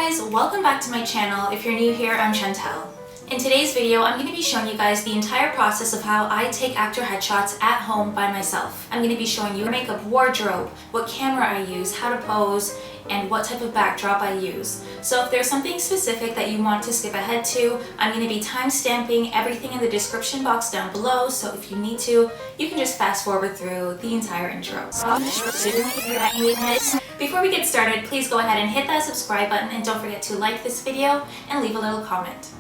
guys, welcome back to my channel. If you're new here, I'm Chantel. In today's video, I'm going to be showing you guys the entire process of how I take actor headshots at home by myself. I'm going to be showing you makeup, wardrobe, what camera I use, how to pose, and what type of backdrop I use. So if there's something specific that you want to skip ahead to, I'm going to be time-stamping everything in the description box down below, so if you need to, you can just fast forward through the entire intro. Before we get started, please go ahead and hit that subscribe button and don't forget to like this video and leave a little comment.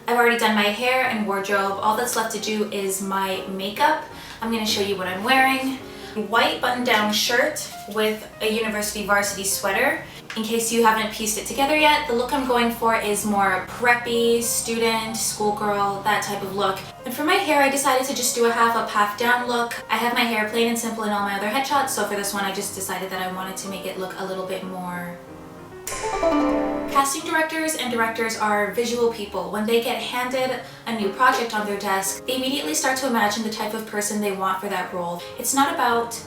I've already done my hair and wardrobe. All that's left to do is my makeup. I'm going to show you what I'm wearing. A white button-down shirt with a university varsity sweater. In case you haven't pieced it together yet, the look I'm going for is more preppy, student, schoolgirl, that type of look. And for my hair, I decided to just do a half up, half down look. I have my hair plain and simple in all my other headshots, so for this one I just decided that I wanted to make it look a little bit more... Casting directors and directors are visual people. When they get handed a new project on their desk, they immediately start to imagine the type of person they want for that role. It's not about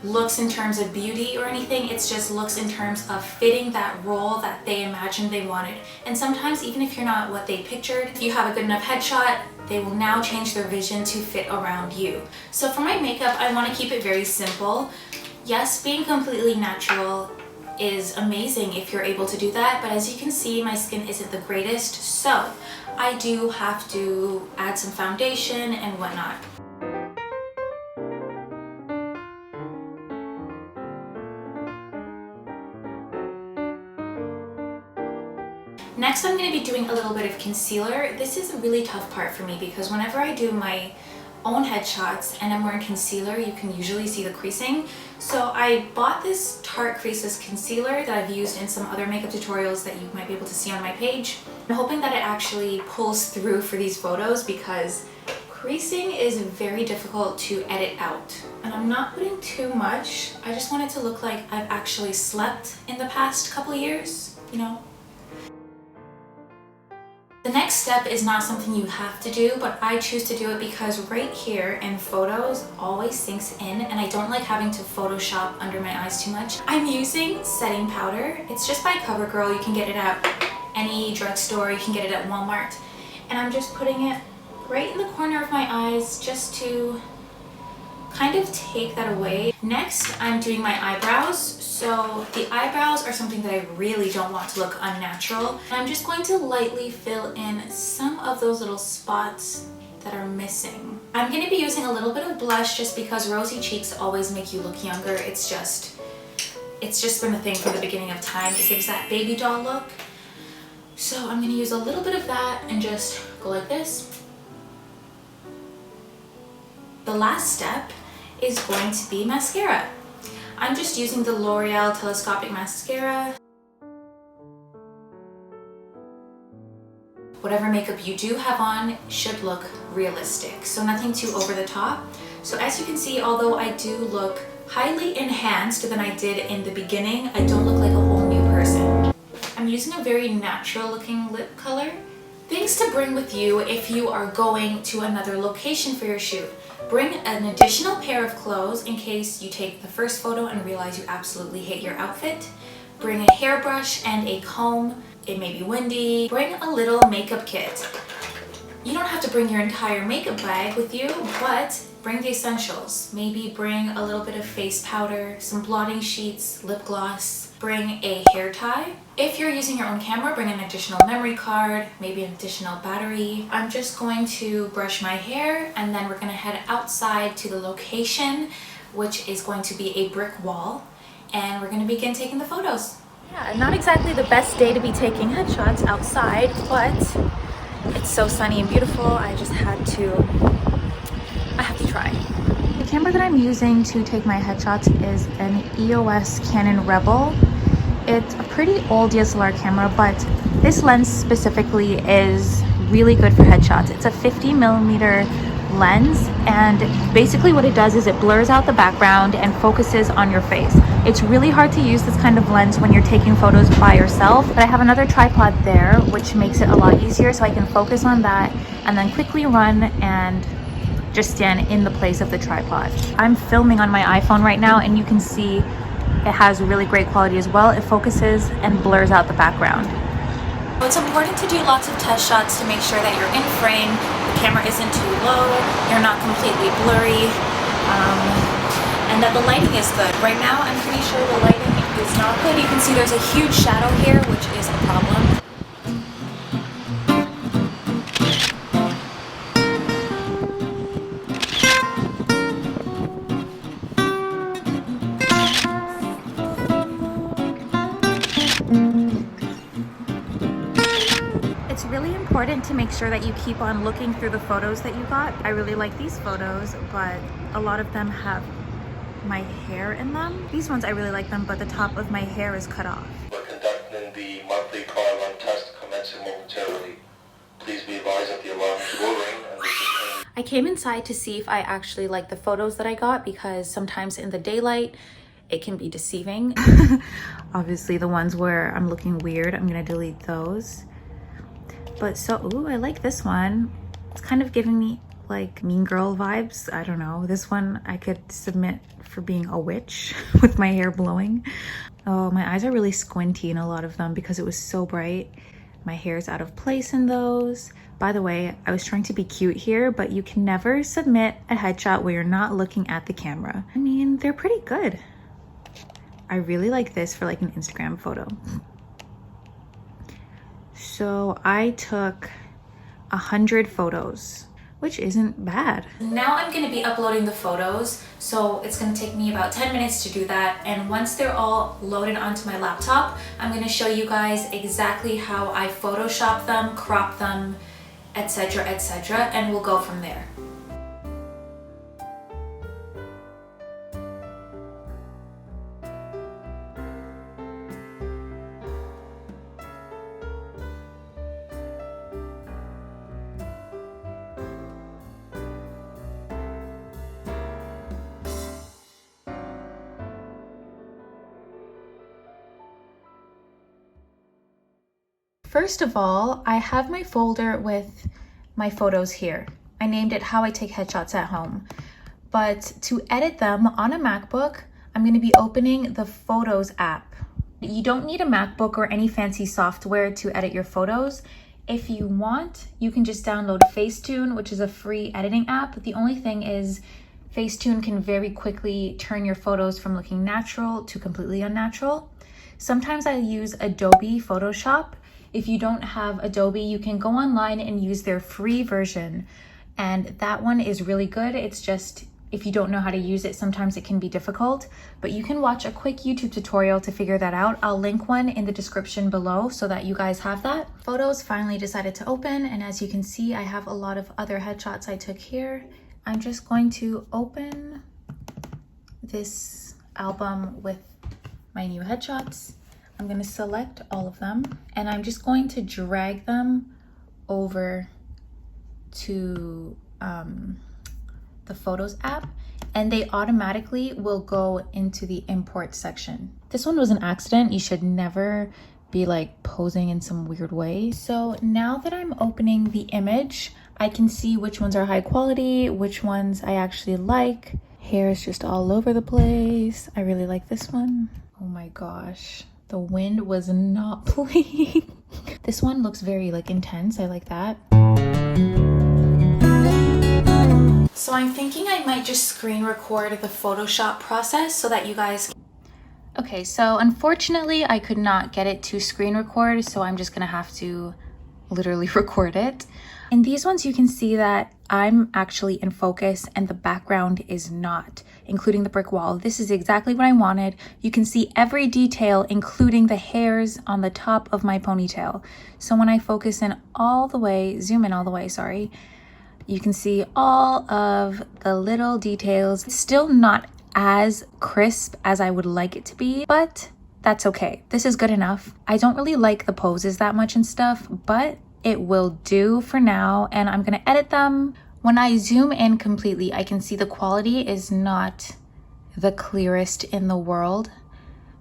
looks in terms of beauty or anything, it's just looks in terms of fitting that role that they imagined they wanted. And sometimes even if you're not what they pictured, if you have a good enough headshot, they will now change their vision to fit around you. So for my makeup, I want to keep it very simple. Yes, being completely natural is amazing if you're able to do that, but as you can see, my skin isn't the greatest, so I do have to add some foundation and whatnot. Next, I'm going to be doing a little bit of concealer. This is a really tough part for me because whenever I do my own headshots and I'm wearing concealer, you can usually see the creasing. So I bought this Tarte Creaseless Concealer that I've used in some other makeup tutorials that you might be able to see on my page. I'm hoping that it actually pulls through for these photos because creasing is very difficult to edit out. And I'm not putting too much. I just want it to look like I've actually slept in the past couple of years, you know? The next step is not something you have to do, but I choose to do it because right here in photos always sinks in and I don't like having to Photoshop under my eyes too much. I'm using setting powder. It's just by CoverGirl. You can get it at any drugstore, you can get it at Walmart. And I'm just putting it right in the corner of my eyes just to kind of take that away. Next, I'm doing my eyebrows. So the eyebrows are something that I really don't want to look unnatural. And I'm just going to lightly fill in some of those little spots that are missing. I'm going to be using a little bit of blush just because rosy cheeks always make you look younger. It's just been a thing from the beginning of time. It gives that baby doll look. So I'm going to use a little bit of that and just go like this. The last step is going to be mascara. I'm just using the L'Oreal Telescopic Mascara. Whatever makeup you do have on should look realistic, so nothing too over the top. So as you can see, although I do look highly enhanced than I did in the beginning, I don't look like a whole new person. I'm using a very natural looking lip color. Things to bring with you if you are going to another location for your shoot. Bring an additional pair of clothes in case you take the first photo and realize you absolutely hate your outfit. Bring a hairbrush and a comb. It may be windy. Bring a little makeup kit. You don't have to bring your entire makeup bag with you, but bring the essentials. Maybe bring a little bit of face powder, some blotting sheets, lip gloss. Bring a hair tie. If you're using your own camera, bring an additional memory card, maybe an additional battery. I'm just going to brush my hair and then we're going to head outside to the location, which is going to be a brick wall, and we're going to begin taking the photos. Yeah, not exactly the best day to be taking headshots outside, but it's so sunny and beautiful. I have to try. The camera that I'm using to take my headshots is an EOS Canon Rebel. It's a pretty old DSLR camera, but this lens specifically is really good for headshots. It's a 50mm lens, and basically what it does is it blurs out the background and focuses on your face. It's really hard to use this kind of lens when you're taking photos by yourself, but I have another tripod there, which makes it a lot easier, so I can focus on that and then quickly run and just stand in the place of the tripod. I'm filming on my iPhone right now, and you can see it has really great quality as well. It focuses and blurs out the background. So it's important to do lots of test shots to make sure that you're in frame, the camera isn't too low, you're not completely blurry, and that the lighting is good. Right now, I'm pretty sure the lighting is not good. You can see there's a huge shadow here, which is a problem. It's really important to make sure that you keep on looking through the photos that you got. I really like these photos, but a lot of them have my hair in them. These ones I really like them, but the top of my hair is cut off. We're conducting the monthly car alarm test commencing momentarily. Please be advised that the alarms will ring and this is I came inside to see if I actually like the photos that I got, because sometimes in the daylight it can be deceiving. Obviously the ones where I'm looking weird, I'm gonna delete those. But so, ooh, I like this one. It's kind of giving me like Mean Girl vibes. I don't know. This one I could submit for being a witch with my hair blowing. Oh, my eyes are really squinty in a lot of them because it was so bright. My hair's out of place in those. By the way, I was trying to be cute here, but you can never submit a headshot where you're not looking at the camera. I mean, they're pretty good. I really like this for like an Instagram photo. So I took 100 photos, which isn't bad. Now I'm gonna be uploading the photos, so it's gonna take me about 10 minutes to do that. And once they're all loaded onto my laptop, I'm gonna show you guys exactly how I Photoshop them, crop them, etc., and we'll go from there. First of all, I have my folder with my photos here. I named it How I Take Headshots at Home. But to edit them on a MacBook, I'm going to be opening the Photos app. You don't need a MacBook or any fancy software to edit your photos. If you want, you can just download Facetune, which is a free editing app. The only thing is Facetune can very quickly turn your photos from looking natural to completely unnatural. Sometimes I use Adobe Photoshop. If you don't have Adobe, you can go online and use their free version. And that one is really good. It's just, if you don't know how to use it, sometimes it can be difficult, but you can watch a quick YouTube tutorial to figure that out. I'll link one in the description below so that you guys have that. Photos finally decided to open. And as you can see, I have a lot of other headshots I took here. I'm just going to open this album with my new headshots. I'm going to select all of them and I'm just going to drag them over to the Photos app, and they automatically will go into the import section. This one was an accident. You should never be like posing in some weird way. So now that I'm opening the image, I can see which ones are high quality, which ones I actually like. Hair is just all over the place. I really like this one. Oh my gosh. The wind was not playing. This one looks very like intense. I like that. So I'm thinking I might just screen record the Photoshop process so that you guys. Okay, so unfortunately I could not get it to screen record, so I'm just gonna have to literally record it. In these ones, you can see that I'm actually in focus and the background is not, including the brick wall. This is exactly what I wanted. You can see every detail, including the hairs on the top of my ponytail. So when I focus in all the way, zoom in all the way, sorry, you can see all of the little details. It's still not as crisp as I would like it to be, but that's okay. This is good enough. I don't really like the poses that much and stuff, but it will do for now, and I'm gonna edit them. When I zoom in completely, I can see the quality is not the clearest in the world.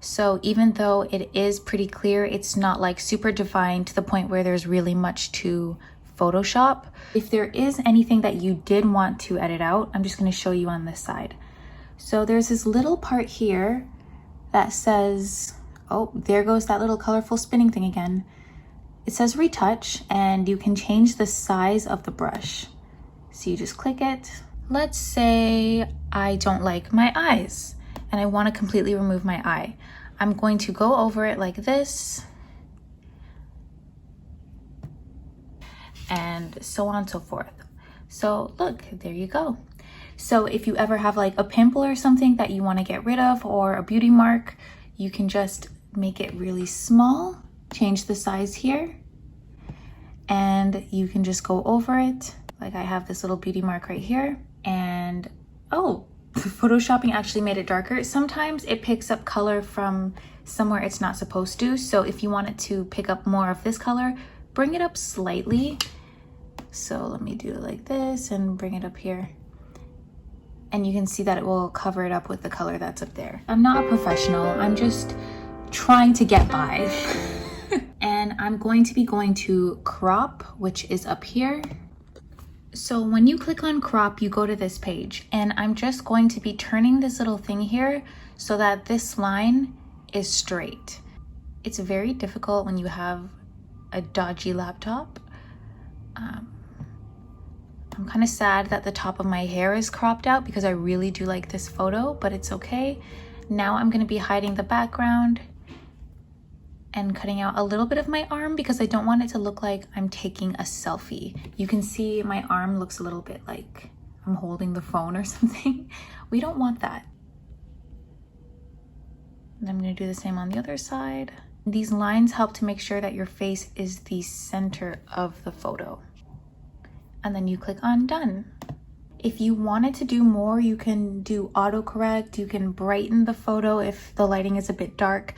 So even though it is pretty clear, it's not like super defined to the point where there's really much to Photoshop. If there is anything that you did want to edit out, I'm just gonna show you on this side. So there's this little part here that says, oh, there goes that little colorful spinning thing again. It says retouch, and you can change the size of the brush. So you just click it. Let's say I don't like my eyes and I want to completely remove my eye. I'm going to go over it like this, and so on and so forth. So look, there you go. So if you ever have like a pimple or something that you want to get rid of, or a beauty mark, you can just make it really small, change the size here, and you can just go over it. Like I have this little beauty mark right here, and oh, photoshopping actually made it darker. Sometimes it picks up color from somewhere it's not supposed to. So if you want it to pick up more of this color, bring it up slightly. So let me do it like this and bring it up here. And you can see that it will cover it up with the color that's up there. I'm not a professional, I'm just trying to get by. And I'm going to be going to crop, which is up here. So when you click on crop, you go to this page, and I'm just going to be turning this little thing here so that this line is straight. It's very difficult when you have a dodgy laptop. I'm kind of sad that the top of my hair is cropped out because I really do like this photo, but it's okay. Now I'm going to be hiding the background and cutting out a little bit of my arm because I don't want it to look like I'm taking a selfie. You can see my arm looks a little bit like I'm holding the phone or something. We don't want that. And I'm going to do the same on the other side. These lines help to make sure that your face is the center of the photo. And then you click on done. If you wanted to do more, you can do autocorrect, you can brighten the photo if the lighting is a bit dark.